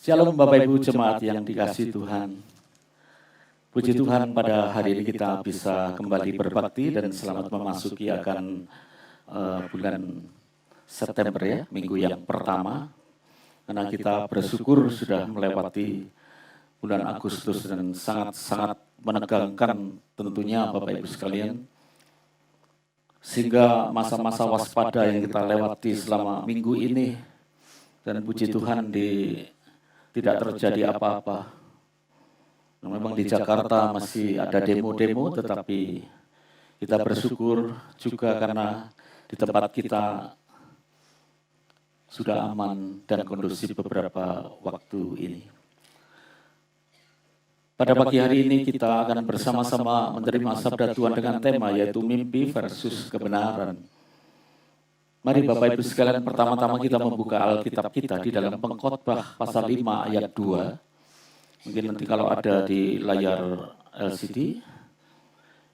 Shalom Bapak Ibu Jemaat yang dikasihi Tuhan. Puji Tuhan pada hari ini kita bisa kembali berbakti dan selamat memasuki akan bulan September ya, minggu yang pertama. Karena kita bersyukur sudah melewati bulan Agustus dan sangat-sangat menegangkan tentunya Bapak Ibu sekalian. Sehingga masa-masa waspada yang kita lewati selama minggu ini, dan puji Tuhan tidak terjadi apa-apa. Memang di Jakarta masih ada demo-demo, tetapi kita bersyukur juga karena di tempat kita sudah aman dan kondusif beberapa waktu ini. Pada pagi hari ini kita akan bersama-sama menerima sabda Tuhan dengan tema yaitu mimpi versus kebenaran. Mari Bapak Ibu sekalian, pertama-tama kita membuka Alkitab kita di dalam Pengkhotbah pasal 5 ayat 2. Mungkin nanti kalau ada di layar LCD.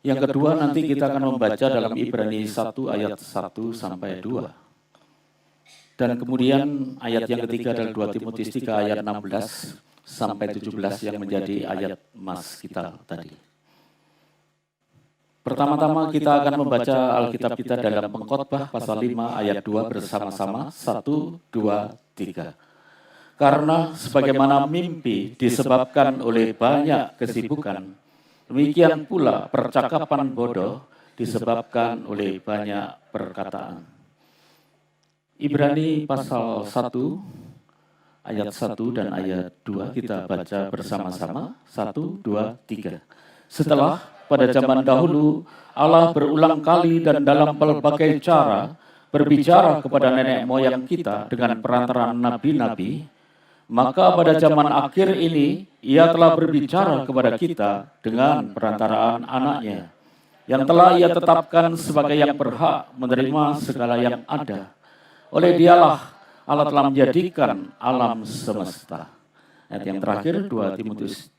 Yang kedua nanti kita akan membaca dalam Ibrani 1 ayat 1 sampai 2. Dan kemudian ayat yang ketiga adalah 2 Timotius 3 ayat 16 sampai 17 yang menjadi ayat emas kita tadi. Pertama-tama kita akan membaca Alkitab kita dalam Pengkhotbah pasal 5 ayat 2 bersama-sama. 1, 2, 3. Karena sebagaimana mimpi disebabkan oleh banyak kesibukan, demikian pula percakapan bodoh disebabkan oleh banyak perkataan. Ibrani pasal 1 ayat 1 dan ayat 2 kita baca bersama-sama. 1, 2, 3. Setelah pada zaman dahulu, Allah berulang kali dan dalam pelbagai cara berbicara kepada nenek moyang kita dengan perantaraan nabi-nabi, maka pada zaman akhir ini, Ia telah berbicara kepada kita dengan perantaraan anaknya, yang telah Ia tetapkan sebagai yang berhak menerima segala yang ada. Oleh Dialah, Allah telah menjadikan alam semesta. Ayat yang terakhir, 2 Timotius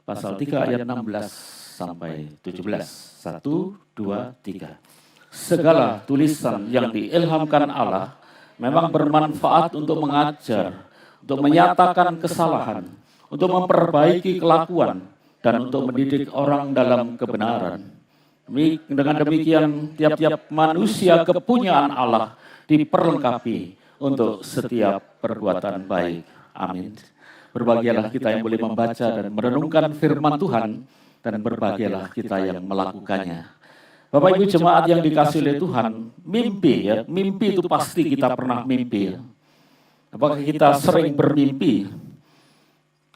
pasal 3 ayat 16 sampai 17. 1, 2, 3. Segala tulisan yang diilhamkan Allah memang bermanfaat untuk mengajar, untuk menyatakan kesalahan, untuk memperbaiki kelakuan, dan untuk mendidik orang dalam kebenaran. Dengan demikian, tiap-tiap manusia kepunyaan Allah diperlengkapi untuk setiap perbuatan baik. Amin. Berbahagialah kita yang boleh membaca dan merenungkan firman Tuhan, dan berbahagialah kita yang melakukannya. Bapak Ibu jemaat yang dikasihi oleh Tuhan, mimpi ya, mimpi itu pasti kita pernah mimpi ya. Apakah kita sering bermimpi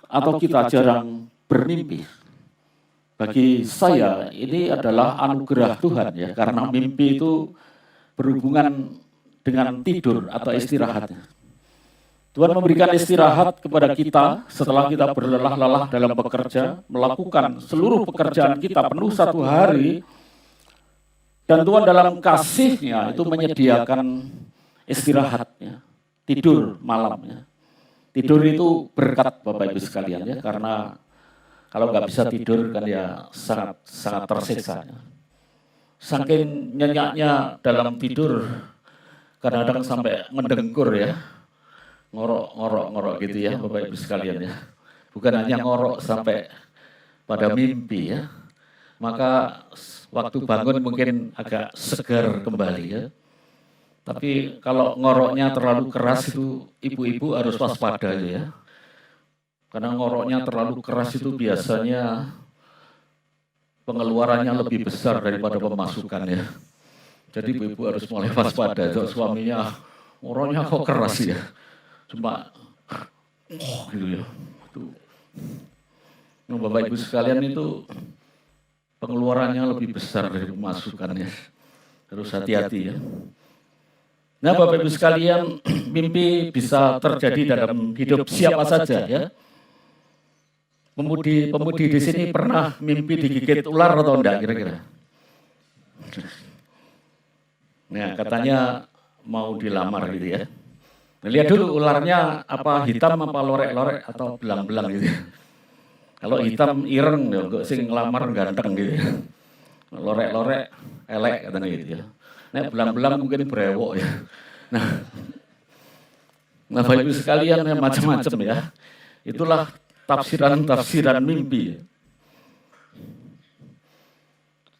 atau kita jarang bermimpi? Bagi saya ini adalah anugerah Tuhan ya, karena mimpi itu berhubungan dengan tidur atau istirahat. Tuhan memberikan istirahat kepada kita setelah kita berlelah-lelah dalam bekerja, melakukan seluruh pekerjaan kita penuh satu hari, dan Tuhan dalam kasih-Nya itu menyediakan istirahatnya, tidur malamnya. Tidur itu berkat Bapak Ibu sekalian ya, karena kalau nggak bisa tidur kan ya sangat tersiksa. Saking nyenyaknya dalam tidur, kadang-kadang sampai mendengkur ya. Ngorok gitu ya Bapak Ibu sekalian ya. Bukan hanya ngorok sampai pada mimpi ya. Maka waktu bangun mungkin agak segar kembali ya. Tapi kalau ngoroknya terlalu keras itu ibu-ibu harus waspada ya. Karena ngoroknya terlalu keras itu biasanya pengeluarannya lebih besar daripada pemasukan ya. Jadi ibu-ibu harus mulai waspada. Suaminya ngoroknya kok keras ya. Cuma, gitu ya. Bapak Ibu sekalian itu pengeluarannya lebih besar dari pemasukannya. Harus hati-hati ya. Nah Bapak Ibu sekalian, mimpi bisa terjadi dalam hidup siapa saja ya. Pemudi di sini pernah mimpi digigit ular atau enggak kira-kira? Nah katanya mau dilamar gitu ya. Nah, lihat dulu ularnya apa hitam apa lorek-lorek atau belang-belang gitu. Kalau hitam ireng ya, kok sing ngelamar ganteng gitu. Lorek-lorek elek katanya gitu ya. Nah, belang-belang mungkin brewok ya. Nah, Bapak Ibu sekalian macam-macam ya. Itulah tafsiran-tafsiran mimpi.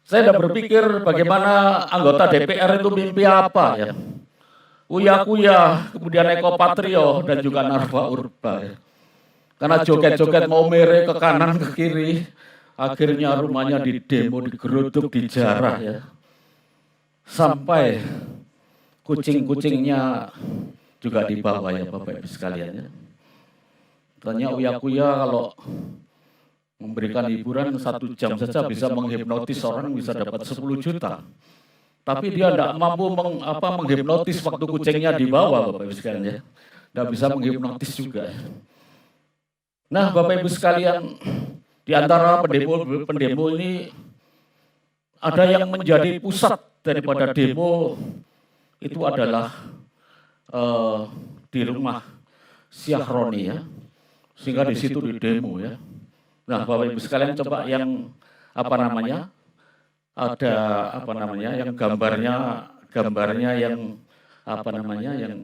Saya sudah berpikir bagaimana anggota DPR itu mimpi apa ya. Uya Kuya, kemudian Eko Patrio, dan juga Narfa Urba ya. Karena joget-joget mau mere ke kanan ke kiri, akhirnya rumahnya didemo, digeruduk, dijarah ya. Sampai kucing-kucingnya juga dibawa ya Bapak Ibu sekalian ya. Tanya Uya Kuya kalau memberikan hiburan 1 jam saja bisa menghipnotis orang, bisa dapat 10 juta. Tapi dia tidak mampu menghipnotis waktu kucingnya dibawa Bapak Ibu sekalian ya. Tidak bisa menghipnotis juga. Nah Bapak Ibu sekalian, di antara pendemo ini ada yang menjadi pusat daripada demo itu adalah di rumah Syahroni ya. Sehingga di situ di demo ya. Nah, Bapak Ibu sekalian coba yang yang gambarnya yang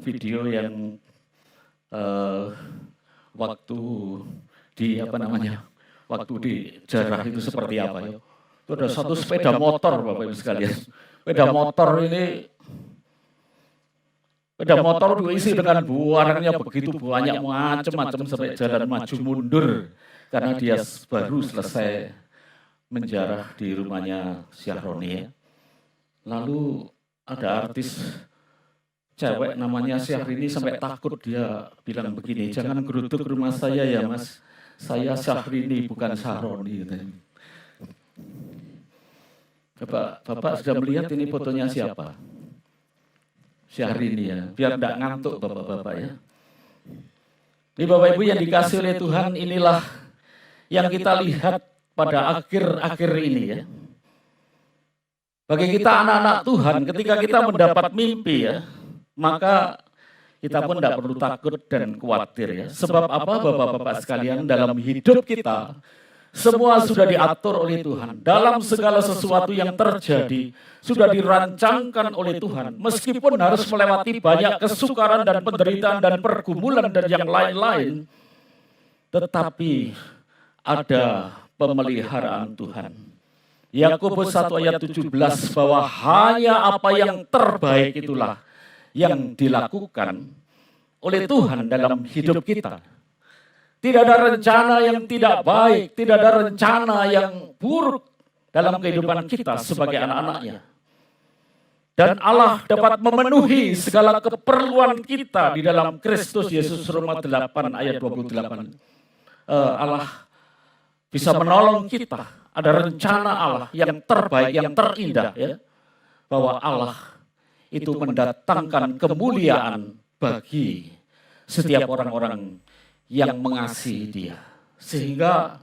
video yang waktu di jarah itu seperti apa ya. Itu ada satu sepeda motor Bapak Ibu sekalian. Sepeda motor diisi dengan barangnya begitu banyak macam-macam sampai jalan maju mundur. Karena dia baru selesai menjarah di rumahnya Syahroni ya. Lalu ada artis cewek namanya Syahrini sampai takut, dia bilang begini, jangan geruduk rumah saya ya Mas, saya Syahrini bukan Syahroni. Bapak sudah melihat ini fotonya siapa? Syahrini ya, biar tidak ngantuk Bapak-Bapak ya. Ini Bapak Ibu yang dikasih oleh Tuhan, inilah yang kita lihat pada akhir-akhir ini ya. Bagi kita anak-anak Tuhan, ketika kita mendapat mimpi ya, maka kita pun tidak perlu takut dan khawatir ya. Sebab apa Bapak-Bapak sekalian, dalam hidup kita, semua sudah diatur oleh Tuhan. Dalam segala sesuatu yang terjadi, sudah dirancangkan oleh Tuhan. Meskipun harus melewati banyak kesukaran dan penderitaan dan pergumulan dan yang lain-lain, tetapi ada pemeliharaan Tuhan. Yakobus 1 ayat 17 bahwa hanya apa yang terbaik itulah yang dilakukan oleh Tuhan dalam hidup kita. Tidak ada rencana yang tidak baik, tidak ada rencana yang buruk dalam kehidupan kita sebagai anak-anaknya. Dan Allah dapat memenuhi segala keperluan kita di dalam Kristus Yesus. Roma 8 ayat 28. Allah bisa menolong kita. Ada rencana Allah yang terbaik, yang terindah ya. Bahwa Allah itu mendatangkan kemuliaan bagi setiap orang-orang yang mengasihi Dia. Sehingga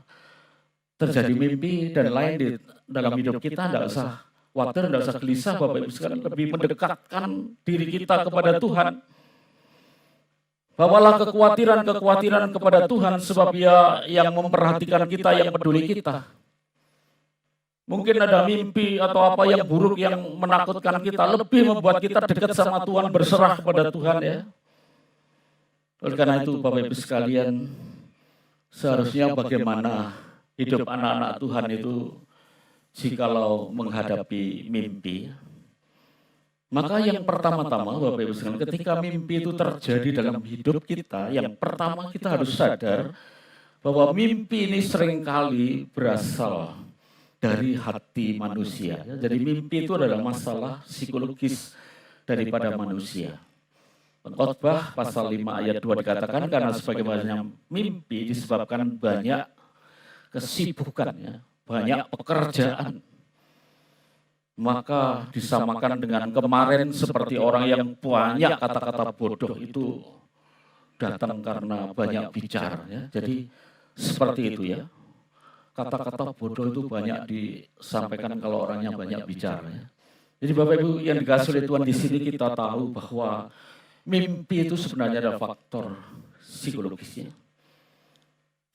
terjadi mimpi dan lain di dalam hidup kita, tidak usah khawatir, tidak usah gelisah Bapak Ibu sekalian, lebih mendekatkan diri kita kepada Tuhan. Bawalah kekhawatiran kepada Tuhan, sebab Dia yang memperhatikan kita, yang peduli kita. Mungkin ada mimpi atau apa yang buruk yang menakutkan kita, lebih membuat kita dekat sama Tuhan, berserah kepada Tuhan ya. Oleh karena itu Bapak Ibu sekalian, seharusnya bagaimana hidup anak-anak Tuhan itu jikalau menghadapi mimpi. Maka yang pertama-tama Bapak Ibu sekalian, ketika mimpi itu terjadi dalam hidup kita, yang pertama kita harus sadar bahwa mimpi ini seringkali berasal dari hati manusia. Jadi mimpi itu adalah masalah psikologis daripada manusia. Khotbah pasal 5 ayat 2 dikatakan, karena sebagaimana mimpi disebabkan banyak kesibukan, ya, banyak pekerjaan, maka disamakan dengan kemarin seperti orang yang banyak kata-kata bodoh itu datang karena banyak bicara. Ya. Jadi seperti itu ya. Kata-kata bodoh itu banyak disampaikan kalau orangnya banyak bicara. Ya. Jadi Bapak Ibu yang dikasih oleh Tuhan, di sini kita tahu bahwa mimpi itu sebenarnya ada faktor psikologisnya.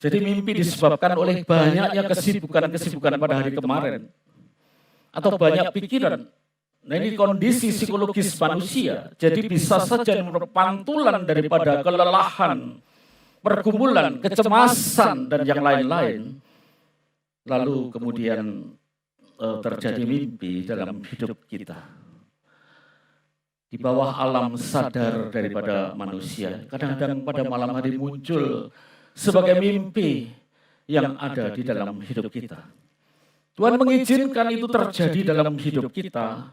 Jadi mimpi disebabkan oleh banyaknya kesibukan pada hari kemarin. Atau banyak pikiran. Nah ini kondisi psikologis manusia. Jadi bisa saja merupakan pantulan daripada kelelahan pergumulan, kecemasan, dan yang lain-lain. Lalu kemudian terjadi mimpi dalam hidup kita. Di bawah alam sadar daripada manusia, kadang-kadang pada malam hari muncul sebagai mimpi yang ada di dalam hidup kita. Tuhan mengizinkan itu terjadi dalam hidup kita,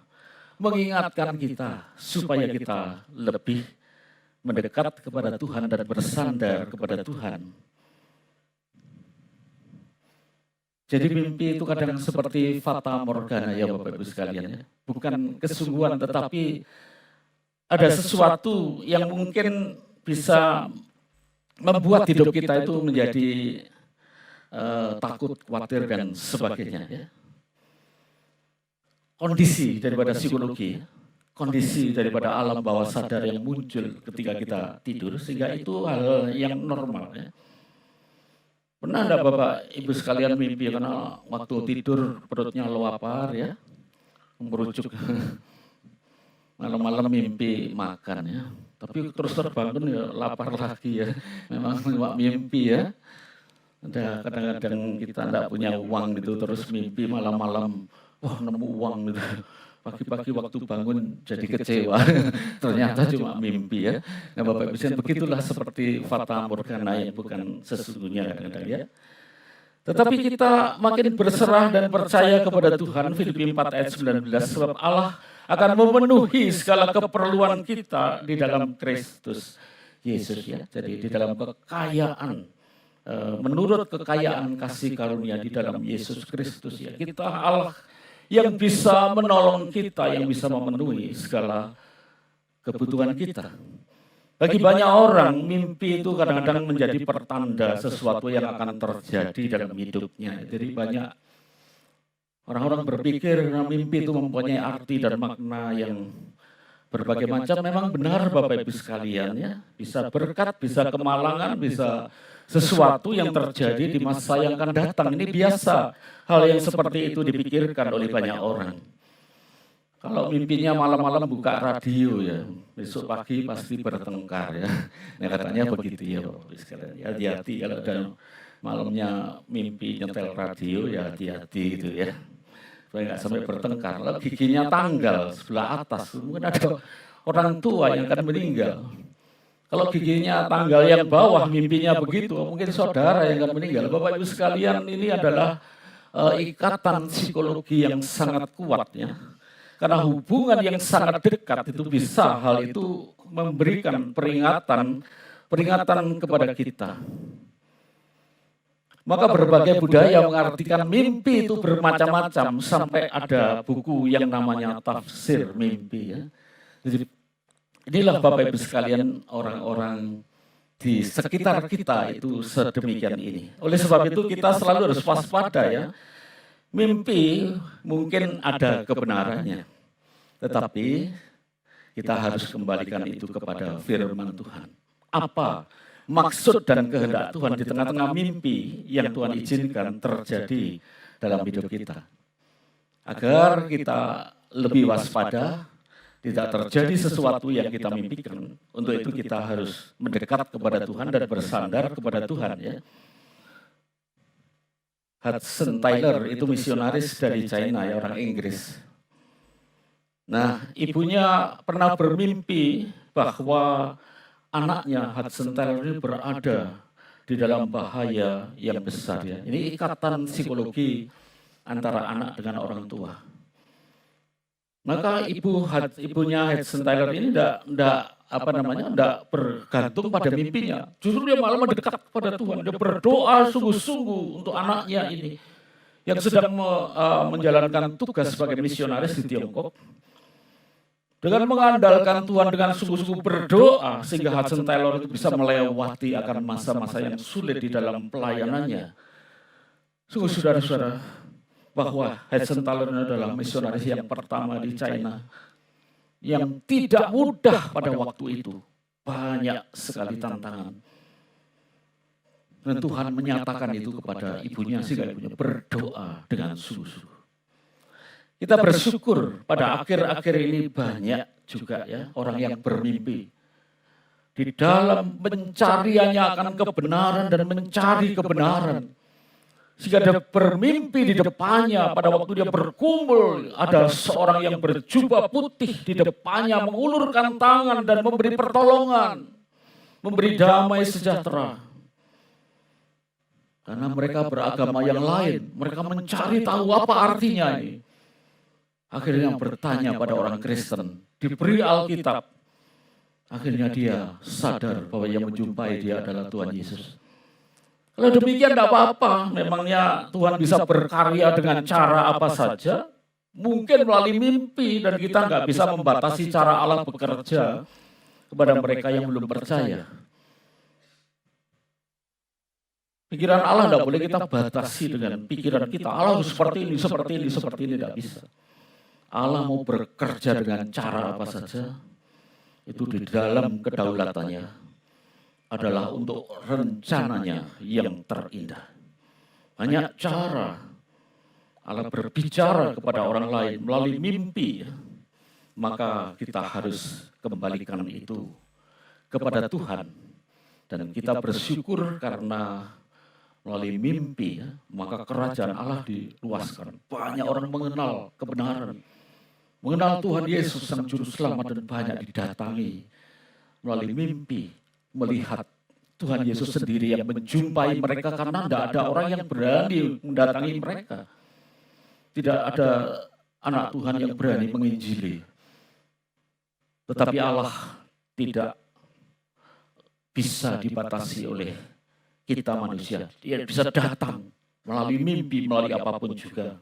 mengingatkan kita supaya kita lebih mendekat kepada Tuhan dan bersandar kepada Tuhan. Jadi mimpi itu kadang seperti fata morgana ya Bapak Ibu sekalian ya. Bukan kesungguhan tetapi ada sesuatu yang mungkin bisa membuat hidup kita itu menjadi takut, khawatir dan sebagainya ya. Kondisi daripada psikologi, kondisi daripada alam bawah sadar yang muncul ketika kita tidur sehingga itu hal yang normal ya. Pernah enggak Bapak Ibu sekalian mimpi karena waktu tidur perutnya lapar ya, merujuk malam-malam mimpi makan ya, tapi terus terbangun ya lapar lagi ya, memang mimpi ya. Ada kadang-kadang kita enggak punya uang gitu terus mimpi malam-malam, wah nemu uang gitu. Pagi-pagi waktu bangun jadi kecewa, ternyata cuma mimpi ya. Nah Bapak Ibu begitulah seperti fata morgana yang bukan sesungguhnya kadang-kadang ya. Tetapi kita makin berserah dan percaya kepada Tuhan, Filipi 4 ayat 19, sebab Allah akan memenuhi segala keperluan kita di dalam Kristus Yesus ya. Jadi di dalam kekayaan, menurut kekayaan kasih karunia di dalam Yesus Kristus ya. Kita Allah yang bisa menolong kita, yang bisa memenuhi segala kebutuhan kita. Bagi banyak orang, mimpi itu kadang-kadang menjadi pertanda sesuatu yang akan terjadi dalam hidupnya. Jadi banyak orang-orang berpikir mimpi itu mempunyai arti dan makna yang berbagai macam. Memang benar Bapak Ibu sekalian ya, bisa berkat, bisa kemalangan, bisa sesuatu yang terjadi di masa yang akan datang. Ini biasa, hal yang seperti itu dipikirkan oleh banyak orang. Kalau mimpinya malam-malam buka radio ya, besok pagi pasti bertengkar ya. Nah katanya begitu ya Bapak Ibu sekalian. Hati-hati kalau ada malamnya mimpi nyetel radio ya hati-hati gitu ya. Supaya nggak sampai bertengkar. Lalu giginya tanggal sebelah atas, mungkin ada orang tua yang akan meninggal. Kalau giginya tanggal yang bawah, mimpinya begitu, mungkin saudara yang akan meninggal. Bapak Ibu sekalian, ini adalah ikatan psikologi yang sangat kuat ya. Karena hubungan yang sangat dekat itu bisa hal itu memberikan peringatan kepada kita. Maka berbagai budaya mengartikan mimpi itu bermacam-macam sampai ada buku yang namanya tafsir mimpi ya. Jadi inilah Bapak Ibu sekalian orang-orang di sekitar kita itu sedemikian ini. Oleh sebab itu kita selalu harus waspada ya. Mimpi mungkin ada kebenarannya, tetapi kita harus kembalikan itu kepada firman Tuhan. Apa maksud dan kehendak Tuhan di tengah-tengah mimpi yang Tuhan izinkan terjadi dalam hidup kita. Agar kita lebih waspada, tidak terjadi sesuatu yang kita mimpikan. Untuk itu kita harus mendekat kepada Tuhan dan bersandar kepada Tuhan ya. Hudson Taylor itu misionaris dari China ya, orang Inggris. Nah, ibunya pernah bermimpi bahwa anaknya Hudson Taylor ini berada di dalam bahaya yang besar ya. Ini ikatan psikologi antara anak dengan orang tua. Maka ibunya Hudson Taylor ini tidak bergantung pada mimpinya. Justru dia malah mendekat kepada Tuhan. Dia berdoa sungguh-sungguh untuk anaknya ini yang sedang menjalankan tugas sebagai misionaris di Tiongkok. Dengan mengandalkan Tuhan dengan sungguh-sungguh berdoa sehingga Hudson Taylor itu bisa melewati akan masa-masa yang sulit di dalam pelayanannya. Sungguh saudara-saudara, bahwa Hudson Taylor adalah misionaris yang pertama di China yang tidak mudah pada waktu itu. Banyak sekali tantangan. Dan Tuhan menyatakan itu kepada ibunya sehingga ibunya berdoa dengan sungguh-sungguh. Kita bersyukur pada akhir-akhir ini banyak juga ya orang yang bermimpi. Di dalam pencariannya akan kebenaran dan mencari kebenaran. Sehingga dia bermimpi di depannya pada waktu dia berkumpul. Ada seorang yang berjubah putih di depannya mengulurkan tangan dan memberi pertolongan. Memberi damai sejahtera. Karena mereka beragama yang lain. Mereka mencari tahu apa artinya ini. Akhirnya bertanya pada orang Kristen. Diberi Alkitab. Akhirnya dia sadar bahwa yang menjumpai dia adalah Tuhan Yesus. Kalau demikian tidak apa-apa, memangnya Tuhan bisa berkarya dengan cara apa saja. Mungkin melalui mimpi dan kita nggak bisa membatasi cara Allah bekerja kepada mereka yang belum percaya. Pikiran Allah tidak boleh kita batasi dengan pikiran kita. Allah harus seperti ini, seperti ini, seperti ini, tidak bisa. Allah mau bekerja dengan cara apa saja, itu di dalam kedaulatannya adalah untuk rencananya yang terindah. Banyak cara Allah berbicara kepada orang lain melalui mimpi, maka kita harus kembalikan itu kepada Tuhan. Dan kita bersyukur karena melalui mimpi, maka kerajaan Allah diluaskan. Banyak orang mengenal kebenaran, mengenal Tuhan Yesus Sang Juru Selamat dan banyak didatangi melalui mimpi, melihat Tuhan Yesus sendiri yang menjumpai mereka karena tidak ada orang yang berani mendatangi mereka. Tidak ada anak Tuhan yang berani menginjili. Tetapi Allah tidak bisa dibatasi oleh kita manusia. Dia bisa datang melalui mimpi, melalui apapun juga.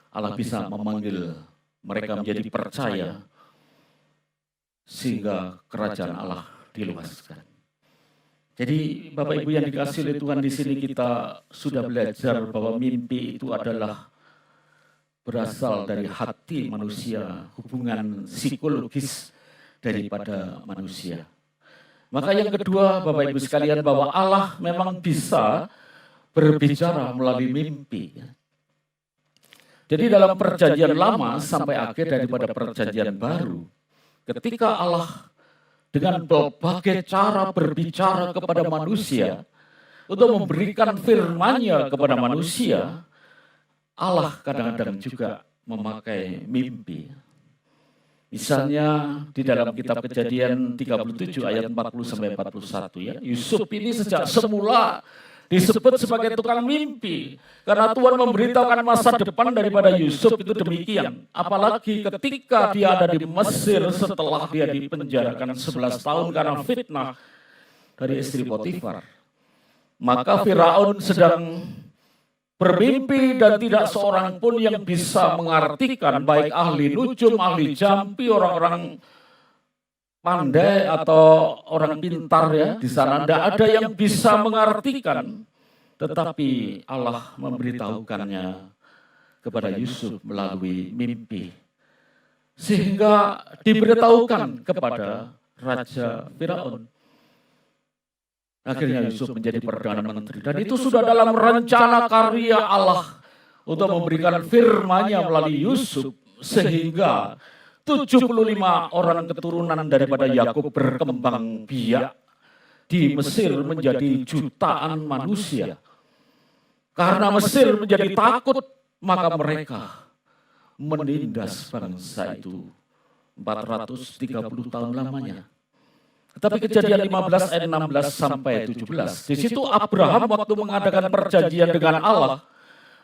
Allah bisa memanggil mereka menjadi percaya sehingga kerajaan Allah diluaskan. Jadi Bapak Ibu yang dikasihi oleh Tuhan, di sini kita sudah belajar bahwa mimpi itu adalah berasal dari hati manusia, hubungan psikologis daripada manusia. Maka yang kedua Bapak Ibu sekalian, bahwa Allah memang bisa berbicara melalui mimpi. Jadi dalam perjanjian lama sampai akhir daripada perjanjian baru, ketika Allah dengan berbagai cara berbicara kepada manusia untuk memberikan firman-Nya kepada manusia, Allah kadang-kadang juga memakai mimpi. Misalnya di dalam kitab Kejadian 37 ayat 40-41 ya, Yusuf ini sejak semula disebut sebagai tukang mimpi. Karena Tuhan memberitahukan masa depan daripada Yusuf itu demikian. Apalagi ketika dia ada di Mesir setelah dia dipenjarakan 11 tahun karena fitnah dari istri Potifar. Maka Firaun sedang bermimpi dan tidak seorang pun yang bisa mengartikan, baik ahli nujum, ahli jampi, orang-orang pandai atau orang pintar ya di sana, tidak ada yang bisa mengartikan, tetapi Allah memberitahukannya kepada Yusuf melalui mimpi, sehingga diberitahukan kepada Raja Firaun. Akhirnya Yusuf menjadi Perdana Menteri, dan itu sudah dalam rencana karya Allah untuk memberikan firman-Nya melalui Yusuf, sehingga 75 orang keturunan daripada Yakub berkembang biak di Mesir menjadi jutaan manusia. Karena Mesir menjadi takut, maka mereka menindas bangsa itu 430 tahun lamanya. Tetapi Kejadian 15 ayat 16 sampai 17, di situ Abraham waktu mengadakan perjanjian dengan Allah,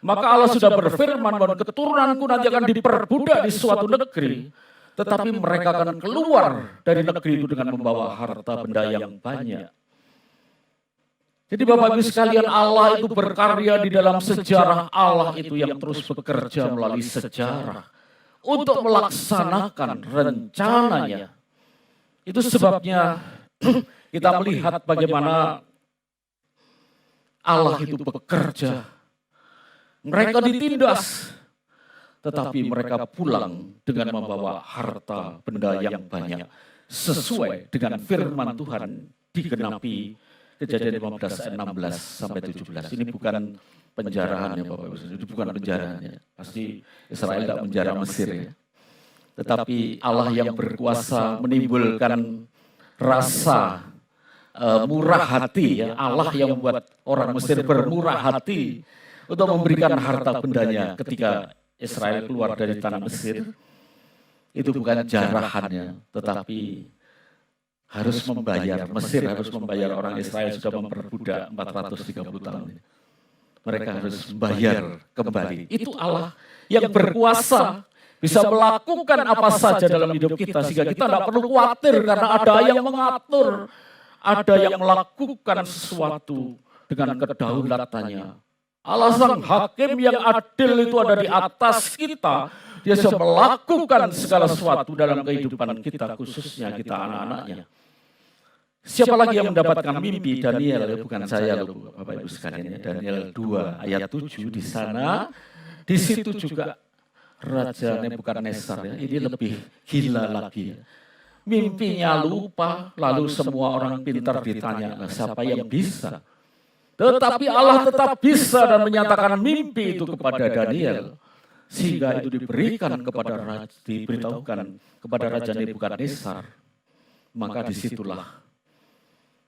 maka Allah sudah berfirman bahwa keturunanku nanti akan diperbudak di suatu negeri, tetapi mereka akan keluar dari negeri itu dengan membawa harta benda yang banyak. Jadi Bapak Ibu sekalian, Allah itu berkarya di dalam sejarah. Allah itu yang terus bekerja melalui sejarah untuk melaksanakan rencananya. Itu sebabnya kita melihat bagaimana Allah itu bekerja. Mereka ditindas, tetapi mereka pulang dengan membawa harta benda yang banyak. Sesuai dengan firman Tuhan digenapi Kejadian 15 ayat 16 sampai 17. Ini bukan penjarahan ya Bapak Ibu, ini bukan penjarahan ya. Pasti Israel tidak menjara Mesir ya. Tetapi Allah yang berkuasa menimbulkan rasa murah hati, ya. Allah yang membuat orang Mesir bermurah hati untuk memberikan harta bendanya ketika Israel keluar dari tanah Mesir. Itu bukan jarahannya, tetapi harus membayar. Mesir harus membayar, orang Israel sudah memperbudak 430 tahun. Mereka harus membayar kembali. Itu Allah yang berkuasa, bisa melakukan apa saja dalam hidup kita, sehingga kita tidak perlu khawatir karena ada yang mengatur, ada yang melakukan sesuatu dengan kedaulatannya. Allah sang hakim yang adil itu ada di atas kita. Dia bisa melakukan segala sesuatu dalam kehidupan kita, khususnya kita anak-anaknya. Siapa lagi yang mendapatkan mimpi? Daniel, bukan saya loh Bapak Ibu sekalian. Daniel 2 ayat 7 di sana. Di situ juga Raja Nebukadnezar, ya, ini lebih gila lagi. Mimpinya lupa, lalu semua orang pintar ditanya, siapa yang bisa? Tetapi Allah tetap bisa dan menyatakan mimpi itu kepada Daniel. Sehingga itu diberitahukan kepada Raja Nebukadnezar. Maka disitulah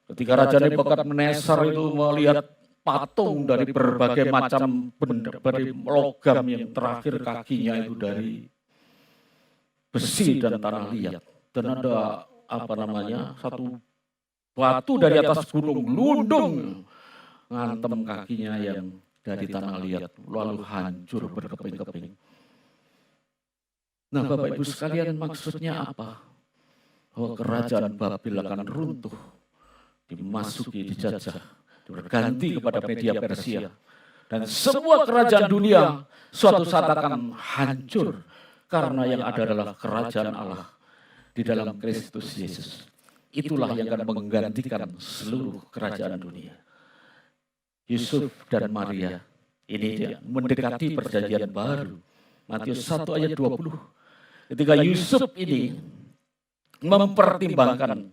ketika Raja Nebukadnezar itu melihat patung dari berbagai macam benda, dari logam yang terakhir kakinya itu dari besi dan tanah liat. Dan ada satu batu dari atas gunung lundung ngantem kakinya yang dari tanah liat, lalu hancur berkeping-keping. Nah Bapak Ibu sekalian, maksudnya apa? Bahwa kerajaan Babel akan runtuh, dimasuki, dijajah, berganti kepada Media Persia. Dan semua kerajaan dunia suatu saat akan hancur, karena yang ada adalah kerajaan Allah di dalam Kristus Yesus. Itulah yang akan menggantikan seluruh kerajaan dunia. Yusuf dan Maria, ini dia mendekati perjanjian baru. Matius 1 ayat 20. Ketika Yusuf ini mempertimbangkan,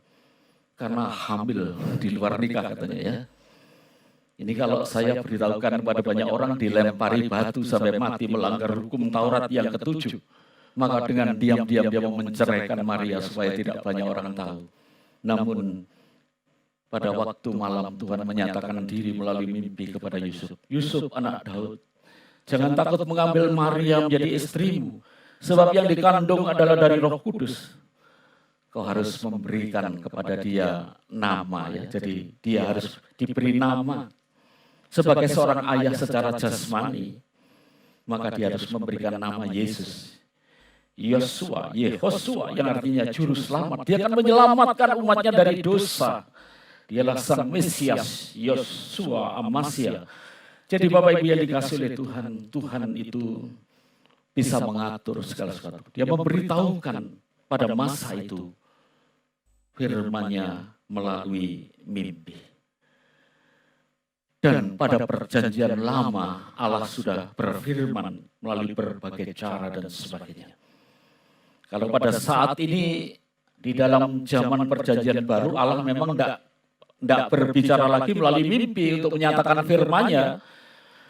karena hamil di luar nikah katanya ya. Ini kalau saya beritahukan kepada banyak orang, dilempari batu sampai mati melanggar hukum Taurat yang ketujuh. Maka dengan diam-diam dia mau menceraikan Maria supaya tidak banyak orang tahu. Namun pada waktu malam Tuhan menyatakan diri melalui mimpi kepada Yusuf. Yusuf anak Daud, jangan takut mengambil Maria menjadi istrimu, sebab yang dikandung adalah dari Roh Kudus. Kau harus memberikan kepada dia nama, ya. Jadi dia harus diberi nama. Sebagai seorang ayah secara jasmani, maka dia harus memberikan nama Yesus. Yosua, Yehosua yang artinya juru selamat. Dia akan menyelamatkan umatnya dari dosa. Dialah sang Mesias, Yosua Amasya. Jadi Bapak Ibu yang dikasih oleh Tuhan, Tuhan itu bisa mengatur segala sesuatu. Dia memberitahukan pada masa itu firman-Nya melalui mimpi. Dan pada perjanjian lama Allah sudah berfirman melalui berbagai cara dan sebagainya. Kalau pada saat ini di dalam zaman perjanjian baru Allah memang tidak berbicara lagi melalui mimpi untuk menyatakan firman-Nya.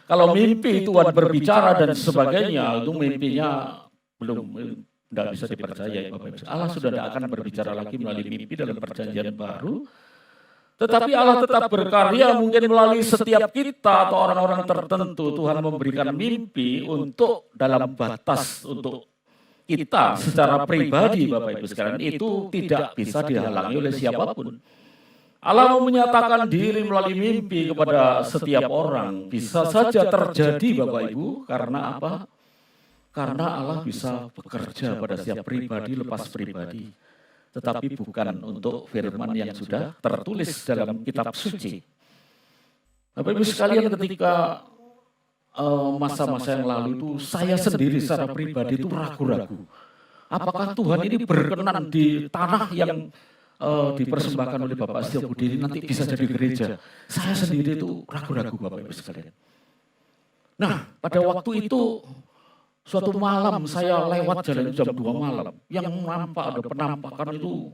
Kalau mimpi Tuhan berbicara dan sebagainya, itu mimpinya tidak bisa dipercaya. Allah sudah tidak akan berbicara lagi melalui mimpi dalam perjanjian baru. Tetapi Allah tetap berkarya mungkin melalui setiap kita atau orang-orang tertentu. Tuhan memberikan mimpi untuk dalam batas untuk kita secara pribadi Bapak Ibu sekalian. Itu tidak bisa dihalangi oleh siapapun. Allah mau menyatakan diri melalui mimpi kepada setiap orang. Bisa saja terjadi Bapak Ibu, karena apa? Karena Allah bisa bekerja pada setiap pribadi lepas pribadi. Tetapi bukan untuk firman yang sudah tertulis dalam kitab suci. Bapak Ibu sekalian, ketika masa-masa yang lalu itu saya sendiri secara pribadi itu ragu-ragu. Apakah Tuhan ini berkenan di tanah yang dipersembahkan oleh Bapak Setiabudi ini nanti bisa jadi gereja? Saya sendiri itu ragu-ragu Bapak Ibu sekalian. Nah, pada waktu itu suatu malam saya lewat jalan jam 2 malam, yang nampak ada penampakan itu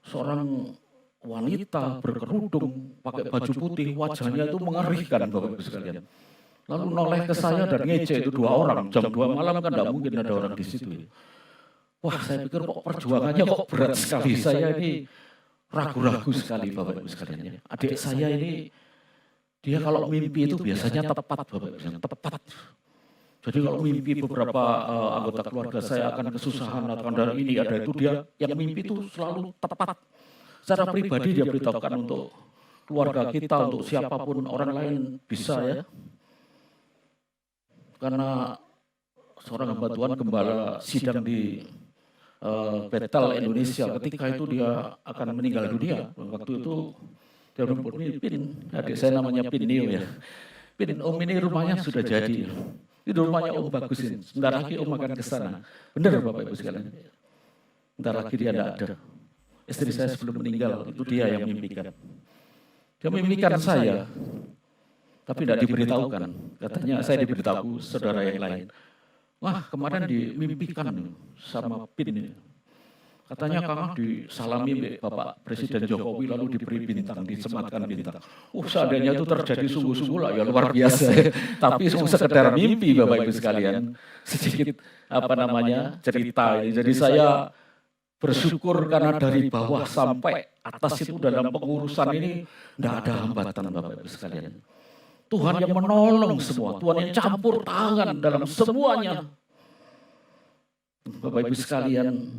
seorang wanita berkerudung, pakai baju putih, wajahnya itu mengerikan Bapak Ibu sekalian. Lalu noleh ke saya dan ngejek itu 2 orang, jam 2 malam kan tidak mungkin ada orang di situ. Wah, saya pikir kok perjuangannya kok berat sekali, saya ini ragu-ragu sekali Bapak Ibu sekalian ya. Adik saya ini, dia kalau mimpi itu biasanya tepat Bapak Ibu, tepat. Jadi kalau mimpi beberapa anggota keluarga saya akan kesusahan, akan ada ini, ada itu, dia yang mimpi itu selalu tepat. Secara pribadi dia beritahukan untuk keluarga kita, untuk siapapun orang lain bisa ya. Karena seorang hamba Tuhan gembala sidang di Betel Indonesia, ketika itu dia akan meninggal dunia. Waktu itu dia memimpin, adik saya namanya Pinio ya. Pin, Om ini rumahnya sudah jadi. Itu rumahnya Om bagusin, sebentar lagi Om akan ke sana. Benar Bapak Ibu sekalian. Sebentar lagi dia tidak ada. Istri saya sebelum meninggal, itu dia yang mimpikan. Dia mimpikan saya, tapi tidak diberitahukan. Katanya saya diberitahu saudara yang lain. Wah, kemarin dimimpikan sama Pin ini. Katanya Kang disalami Bapak Presiden Jokowi lalu diberi bintang, disematkan bintang. Seandainya itu terjadi sungguh-sungguh lah ya luar biasa. Tapi sekedar mimpi Bapak Ibu sekalian. Sedikit cerita. Jadi saya bersyukur karena dari bawah sampai atas itu dalam pengurusan ini tidak ada hambatan Bapak Ibu sekalian. Tuhan yang menolong semua, Tuhan yang campur tangan dalam semuanya. Bapak Ibu sekalian,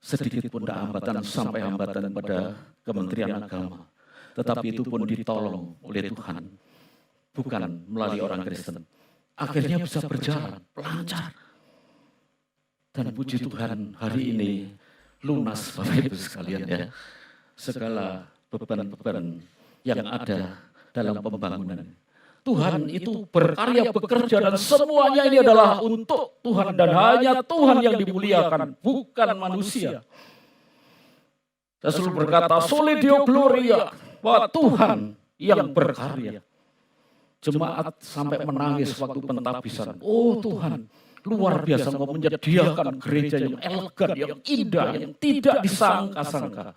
sedikit pun tidak hambatan sampai hambatan pada Kementerian Agama. Tetapi itu pun ditolong oleh Tuhan, bukan melalui orang Kristen. Akhirnya bisa berjalan, lancar. Dan puji Tuhan hari ini lunas Bapak Ibu sekalian ya. Segala beban-beban yang ada dalam pembangunan. Tuhan itu berkarya, bekerja, dan semuanya ini adalah untuk Tuhan. Dan hanya Tuhan yang dimuliakan, bukan manusia. Saya selalu berkata, Soli Deo Gloria, bahwa Tuhan yang berkarya. Jemaat sampai menangis waktu pentabisan. Oh Tuhan, luar biasa engkau menyediakan gereja yang elegan, yang indah, yang tidak disangka-sangka.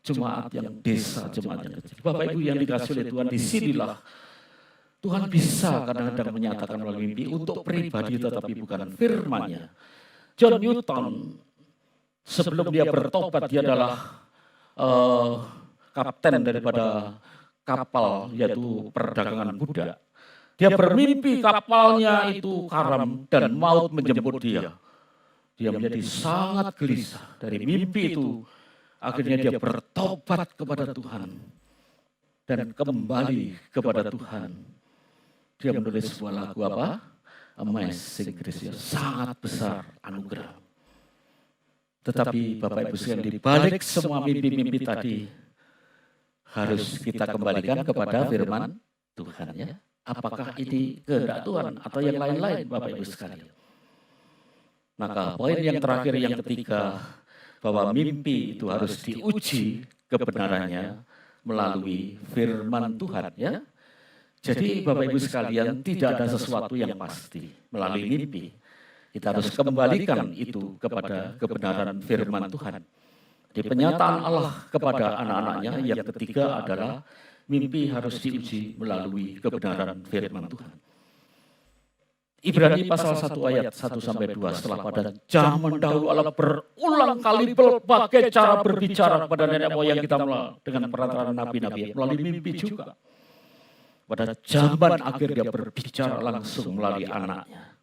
Jemaat yang desa, jemaat yang kecil. Bapak Ibu yang dikasih oleh Tuhan, disinilah Tuhan bisa kadang-kadang menyatakan melalui mimpi untuk pribadi tetapi bukan firman-Nya. John Newton sebelum dia bertobat dia adalah kapten daripada kapal yaitu perdagangan budak. Dia bermimpi kapalnya itu karam dan maut menjemput dia. Dia menjadi sangat gelisah dari mimpi itu. Akhirnya dia bertobat kepada Tuhan dan kembali kepada Tuhan. Dia menulis sebuah lagu apa? Amazing Grace, sangat besar anugerah. Tetapi Bapak Ibu sekalian, di balik semua mimpi-mimpi tadi harus kita kembalikan kepada firman Tuhan ya. Apakah ini kehendak Tuhan atau yang lain-lain Bapak Ibu sekalian? Maka poin yang terakhir yang ketiga, bahwa mimpi itu harus diuji kebenarannya melalui firman Tuhan ya. Jadi Bapak Ibu sekalian, tidak ada sesuatu yang pasti melalui mimpi. Kita harus kembalikan itu kepada kebenaran firman Tuhan. Di penyataan Allah kepada anak-anaknya yang ketiga adalah mimpi harus diuji melalui kebenaran firman Tuhan. Ibrani pasal 1 ayat 1-2, setelah pada zaman dahulu Allah berulang kali berbagai cara berbicara kepada nenek moyang kita dengan perantaraan nabi-nabi, melalui mimpi juga. Pada zaman akhir dia berbicara langsung melalui anaknya.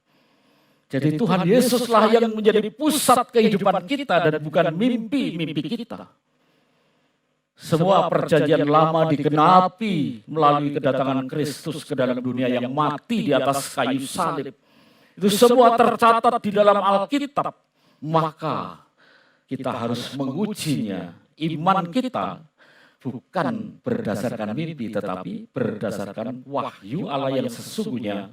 Jadi Tuhan Yesuslah yang menjadi pusat kehidupan kita dan bukan mimpi-mimpi kita. Semua perjanjian lama digenapi melalui kedatangan Kristus ke dalam dunia yang mati di atas kayu salib. Itu semua tercatat di dalam Alkitab. Maka kita harus mengujinya. Iman kita bukan berdasarkan mimpi, tetapi berdasarkan wahyu Allah yang sesungguhnya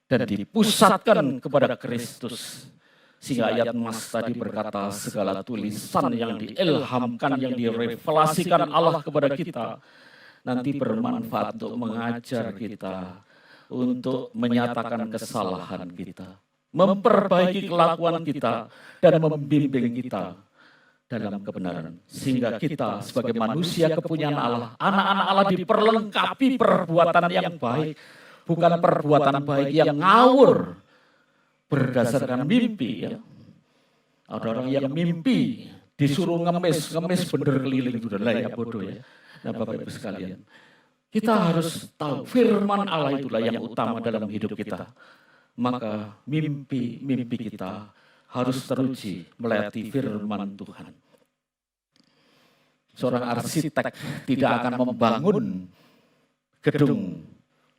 dan dipusatkan kepada Kristus. Sehingga ayat Mas tadi berkata segala tulisan yang diilhamkan, yang direvelasikan Allah kepada kita nanti bermanfaat untuk mengajar kita, untuk menyatakan kesalahan kita, memperbaiki kelakuan kita, dan membimbing kita dalam kebenaran. Sehingga kita sebagai manusia kepunyaan Allah, anak-anak Allah diperlengkapi perbuatan yang baik, bukan perbuatan baik yang ngawur berdasarkan mimpi ya. Ada orang yang mimpi disuruh ngemis bener keliling sudah lah ya bodoh ya. Nah Bapak Ibu sekalian, kita harus tahu firman Allah itulah yang utama dalam hidup kita. Maka mimpi kita harus teruji melayati firman Tuhan. Seorang arsitek tidak akan membangun gedung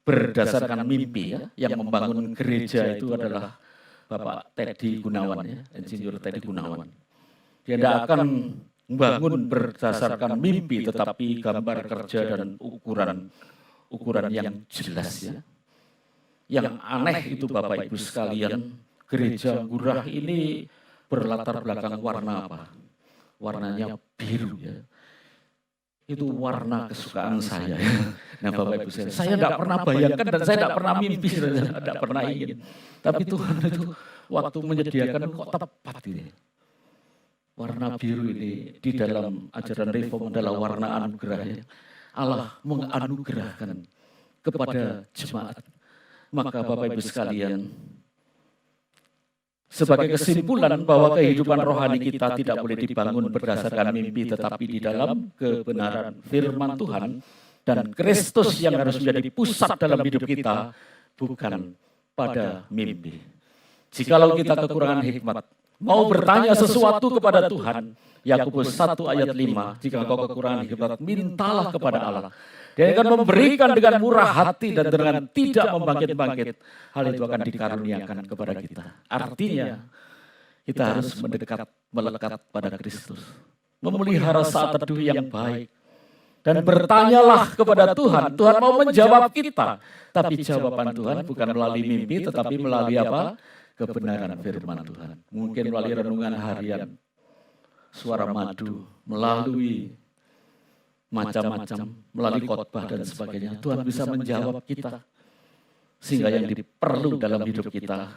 berdasarkan mimpi ya. Yang membangun gereja itu adalah Bapak Teddy Gunawan ya, Insinyur Teddy Gunawan. Dia tidak akan membangun berdasarkan mimpi tetapi gambar kerja dan ukuran yang jelas ya. Yang aneh itu Bapak Ibu sekalian, gereja Ngurah ini berlatar belakang warna apa? Warnanya biru ya. Itu warna kesukaan saya. Nah Bapak Ibu saya tidak pernah bayangkan dan saya tidak pernah mimpi, tidak pernah ingin. Tapi Tuhan itu waktu menyediakan kok tepat ini. Warna biru ini di dalam ajaran reform adalah warna anugerah ya. Allah menganugerahkan kepada jemaat. Maka Bapak Ibu sekalian, sebagai kesimpulan bahwa kehidupan rohani kita tidak boleh dibangun berdasarkan mimpi, tetapi di dalam kebenaran firman Tuhan dan Kristus yang harus menjadi pusat dalam hidup kita, bukan pada mimpi. Jikalau kita kekurangan hikmat, mau bertanya sesuatu kepada Tuhan, Yakobus 1 ayat 5, jika kau kekurangan hikmat, mintalah kepada Allah. Dia akan memberikan dengan murah hati dan dengan tidak membangkit-bangkit. Hal itu akan dikaruniakan kepada kita. Artinya, kita harus melekat pada Kristus. Memelihara saat teduh yang baik. Dan bertanyalah kepada Tuhan. Tuhan mau menjawab kita. Tapi jawaban Tuhan bukan melalui mimpi, tetapi melalui apa? Kebenaran firman Tuhan. Mungkin melalui renungan harian. Suara madu, melalui macam-macam, melalui khotbah dan sebagainya. Tuhan bisa menjawab kita. Sehingga yang diperlu dalam hidup kita,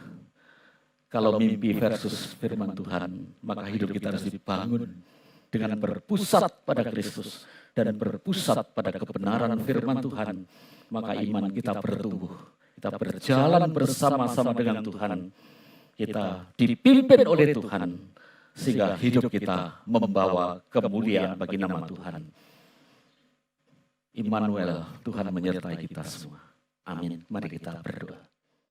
kalau mimpi versus firman Tuhan, maka hidup kita harus dibangun dengan berpusat pada Kristus dan berpusat pada kebenaran firman Tuhan. Maka iman kita bertumbuh. Kita berjalan bersama-sama dengan Tuhan. Kita dipimpin oleh Tuhan. Sehingga hidup kita membawa kemuliaan bagi nama Tuhan. Immanuel, Tuhan menyertai kita semua. Amin. Mari kita berdoa.